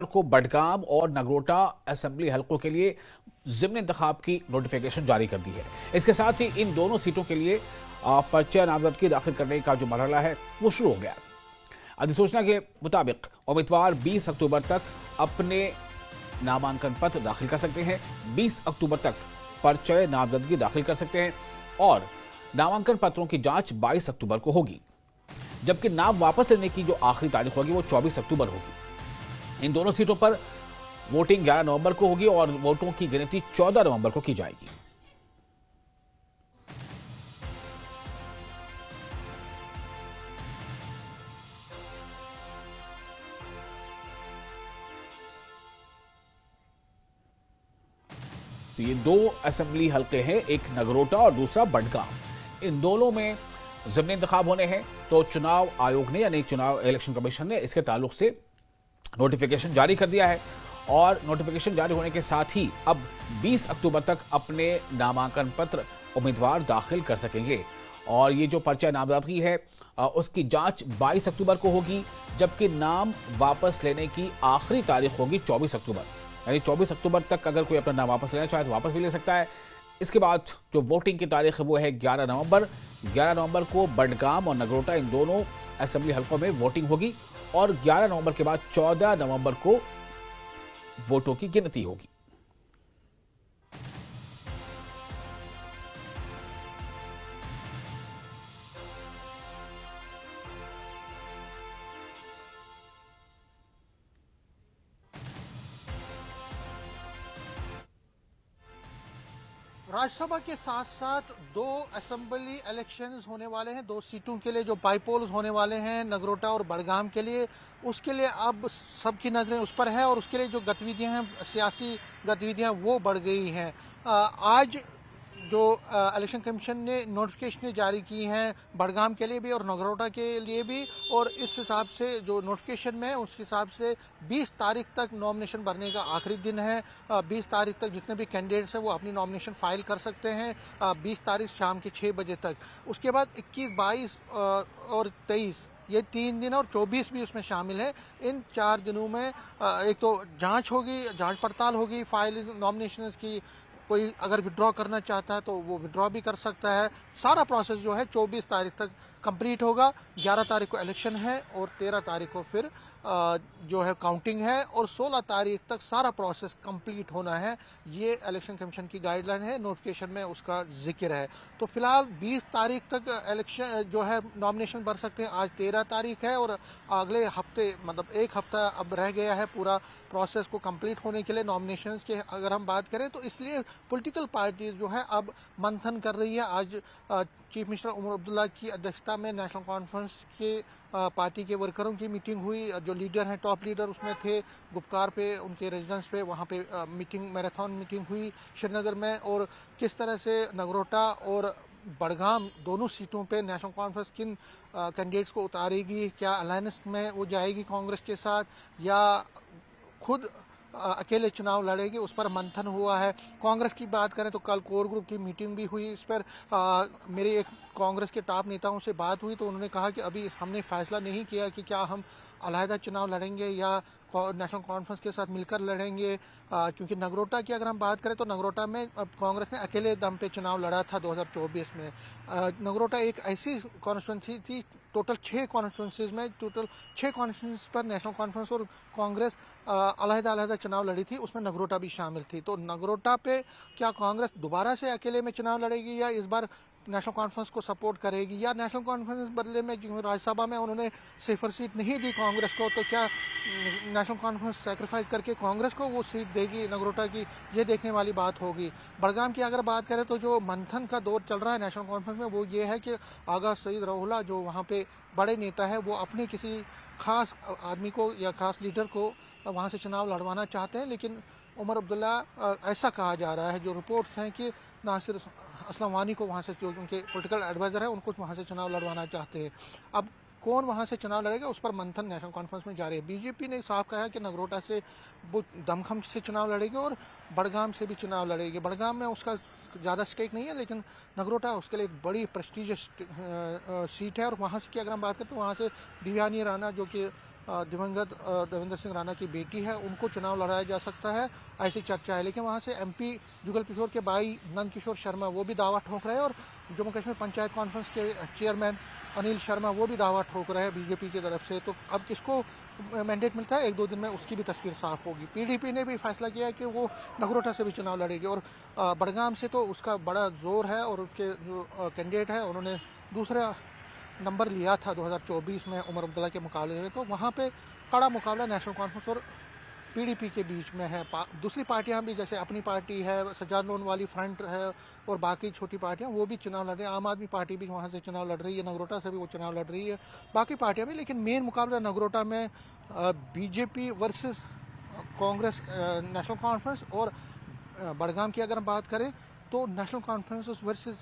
को बडगाम और नगरोटा असेंबली हलकों के लिए ज़िमनी इंतखाब की नोटिफिकेशन जारी कर दी है। इसके साथ ही इन दोनों सीटों के लिए पर्चा नामजदगी दाखिल करने का जो मरहला है वो शुरू हो गया। अधिसूचना के मुताबिक उम्मीदवार 20 अक्टूबर तक अपने नामांकन पत्र दाखिल कर सकते हैं। 20 अक्टूबर तक पर्चा नामजदगी दाखिल कर सकते हैं और नामांकन पत्रों की जांच 22 अक्टूबर को होगी, जबकि नाम वापस लेने की जो आखिरी तारीख होगी वो 24 अक्टूबर होगी। इन दोनों सीटों पर वोटिंग 11 नवंबर को होगी और वोटों की गिनती 14 नवंबर को की जाएगी। तो ये दो असेंबली हलके हैं, एक नगरोटा और दूसरा बडगाम। इन दोनों में ज़िमनी इंतखाब होने हैं। तो चुनाव आयोग ने यानी चुनाव इलेक्शन कमीशन ने इसके ताल्लुक से नोटिफिकेशन जारी कर दिया है और नोटिफिकेशन जारी होने के साथ ही अब 20 अक्टूबर तक अपने नामांकन पत्र उम्मीदवार दाखिल कर सकेंगे। और ये जो पर्चा नामजदगी है उसकी जांच 22 अक्टूबर को होगी, जबकि नाम वापस लेने की आखिरी तारीख होगी 24 अक्टूबर। यानी 24 अक्टूबर तक अगर कोई अपना नाम वापस लेना चाहे तो वापस भी ले सकता है। इसके बाद जो वोटिंग की तारीख है वो है 11 नवंबर। 11 नवंबर को बडगाम और नगरोटा इन दोनों असेंबली हलकों में वोटिंग होगी और 11 नवंबर के बाद 14 नवंबर को वोटों की गिनती होगी। राज्यसभा के साथ साथ दो असेंबली इलेक्शंस होने वाले हैं, दो सीटों के लिए जो बाईपोल्स होने वाले हैं नगरोटा और बडगाम के लिए। उसके लिए अब सबकी नज़रें उस पर है और उसके लिए जो गतिविधियां हैं, सियासी गतिविधियां वो बढ़ गई हैं। आज जो इलेक्शन कमीशन ने नोटिफिकेशन जारी की हैं बडगाम के लिए भी और नगरोटा के लिए भी, और इस हिसाब से जो नोटिफिकेशन में उस हिसाब से 20 तारीख तक नॉमिनेशन भरने का आखिरी दिन है। 20 तारीख तक जितने भी कैंडिडेट्स हैं वो अपनी नॉमिनेशन फाइल कर सकते हैं 20 तारीख शाम के 6 बजे तक। उसके बाद 21, 22 और 23 ये 3 दिन और 24 भी उसमें शामिल है। इन 4 दिनों में एक तो जांच होगी, जांच पड़ताल होगी फाइल नॉमिनेशन की। कोई अगर विड्रॉ करना चाहता है तो वो विड्रॉ भी कर सकता है। सारा प्रोसेस जो है 24 तारीख तक कंप्लीट होगा। 11 तारीख को इलेक्शन है और 13 तारीख को फिर जो है काउंटिंग है और 16 तारीख तक सारा प्रोसेस कंप्लीट होना है। ये इलेक्शन कमीशन की गाइडलाइन है, नोटिफिकेशन में उसका जिक्र है। तो फिलहाल 20 तारीख तक इलेक्शन जो है नॉमिनेशन भर सकते हैं। आज 13 तारीख है और अगले हफ्ते मतलब एक हफ्ता अब रह गया है पूरा प्रोसेस को कंप्लीट होने के लिए नॉमिनेशंस के अगर हम बात करें तो। इसलिए पॉलिटिकल पार्टीज जो है अब मंथन कर रही है। आज चीफ मिनिस्टर उमर अब्दुल्ला की अध्यक्षता में नेशनल कॉन्फ्रेंस के पार्टी के वर्करों की मीटिंग हुई। जो लीडर हैं, टॉप लीडर उसमें थे गुपकार पे, उनके रेजिडेंस पे, वहाँ पे मीटिंग मैराथन मीटिंग हुई श्रीनगर में। और किस तरह से नगरोटा और बडगाम दोनों सीटों पे नेशनल कॉन्फ्रेंस किन कैंडिडेट्स को उतारेगी, क्या अलायंस में वो जाएगी कांग्रेस के साथ या खुद अकेले चुनाव लड़ेगी, उस पर मंथन हुआ है। कांग्रेस की बात करें तो कल कोर ग्रुप की मीटिंग भी हुई। इस पर मेरी एक कांग्रेस के टॉप नेताओं से बात हुई तो उन्होंने कहा कि अभी हमने फैसला नहीं किया कि क्या हम अलहदा चुनाव लड़ेंगे या नेशनल कॉन्फ्रेंस के साथ मिलकर लड़ेंगे। क्योंकि नगरोटा की अगर हम बात करें तो नगरोटा में अब कांग्रेस ने अकेले दम पे चुनाव लड़ा था 2024 में। नगरोटा एक ऐसी कॉन्स्टिट्यूंसी थी, टोटल 6 कॉन्स्टिट्यूंसीज में टोटल 6 कॉन्स्टिट्यूंसीज पर नेशनल कॉन्फ्रेंस और कांग्रेस अलहदा चुनाव लड़ी थी, उसमें नगरोटा भी शामिल थी। तो नगरोटा पे क्या कांग्रेस दोबारा से अकेले में चुनाव लड़ेगी या इस बार नेशनल कॉन्फ्रेंस को सपोर्ट करेगी, या नेशनल कॉन्फ्रेंस बदले में राज्यसभा में उन्होंने सिफर सीट नहीं दी कांग्रेस को, तो क्या नेशनल कॉन्फ्रेंस सेक्रीफाइस करके कांग्रेस को वो सीट देगी नगरोटा की, ये देखने वाली बात होगी। बडगाम की अगर बात करें तो जो मंथन का दौर चल रहा है नेशनल कॉन्फ्रेंस में वो ये है कि आगा सईद रऊला जो वहाँ पे बड़े नेता है वो अपने किसी खास आदमी को या खास लीडर को वहाँ से चुनाव लड़वाना चाहते हैं। लेकिन उमर अब्दुल्ला ऐसा कहा जा रहा है, जो रिपोर्ट्स हैं कि नासिर असलम वानी को वहाँ से जो उनके पॉलिटिकल एडवाइज़र है उनको वहाँ से चुनाव लड़वाना चाहते हैं। अब कौन वहाँ से चुनाव लड़ेगा उस पर मंथन नेशनल कॉन्फ्रेंस में जारी है। बीजेपी ने साफ कहा है कि नगरोटा से वो दमखम से चुनाव लड़ेगी और बडगाम से भी चुनाव लड़ेगी। बडगाम में उसका ज़्यादा स्टेक नहीं है लेकिन नगरोटा उसके लिए एक बड़ी प्रेस्टीजियस सीट है। और वहाँ से की अगर हम बात करें तो वहाँ से दिव्यानी राणा जो कि दिवंगत देवेंद्र सिंह राणा की बेटी है, उनको चुनाव लड़ाया जा सकता है, ऐसी चर्चा है। लेकिन वहाँ से एमपी जुगल किशोर के भाई नंद किशोर शर्मा वो भी दावा ठोक रहे हैं, और जम्मू कश्मीर पंचायत कॉन्फ्रेंस के चेयरमैन अनिल शर्मा वो भी दावा ठोक रहे हैं बीजेपी की तरफ से। तो अब किसको मैंडेट मिलता है, 1-2 दिन में उसकी भी तस्वीर साफ होगी। पीडीपी ने भी फैसला किया है कि वो नगरोटा से भी चुनाव लड़ेगी, और बड़गाम से तो उसका बड़ा जोर है, और उसके जो कैंडिडेट है उन्होंने दूसरा नंबर लिया था 2024 में उमर अब्दुल्ला के मुकाबले में। तो वहाँ पे कड़ा मुकाबला नेशनल कॉन्फ्रेंस और पीडीपी के बीच में है। दूसरी पार्टियां भी, जैसे अपनी पार्टी है, सज्जाद लोन वाली फ्रंट है, और बाकी छोटी पार्टियां वो भी चुनाव लड़ रही है। आम आदमी पार्टी भी वहाँ से चुनाव लड़ रही है, नगरोटा से भी वो चुनाव लड़ रही है, बाकी पार्टियां भी। लेकिन मेन मुकाबला नगरोटा में BJP versus Congress, national conference, और बड़गाम की अगर हम बात करें तो नेशनल कॉन्फ्रेंस वर्सेस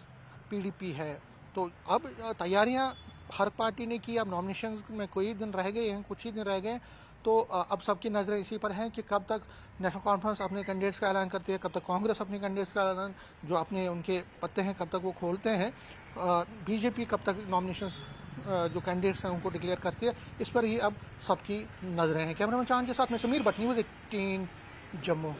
पीडीपी है। तो अब तैयारियां हर पार्टी ने की, अब नॉमिनेशन में कोई दिन रह गए हैं, कुछ ही दिन रह गए। तो अब सबकी नज़रें इसी पर हैं कि कब तक नेशनल कॉन्फ्रेंस अपने कैंडिडेट्स का ऐलान करती है, कब तक कांग्रेस अपने कैंडिडेट्स का ऐलान, जो अपने उनके पत्ते हैं, कब तक वो खोलते हैं। बीजेपी कब तक नॉमिनेशंस जो कैंडिडेट्स हैं उनको डिक्लेयर करती है, इस पर ही अब सबकी नज़रें हैं। कैमरामैन चांद के साथ मैं समीर भट्ट, न्यूज़ 18 जम्मू।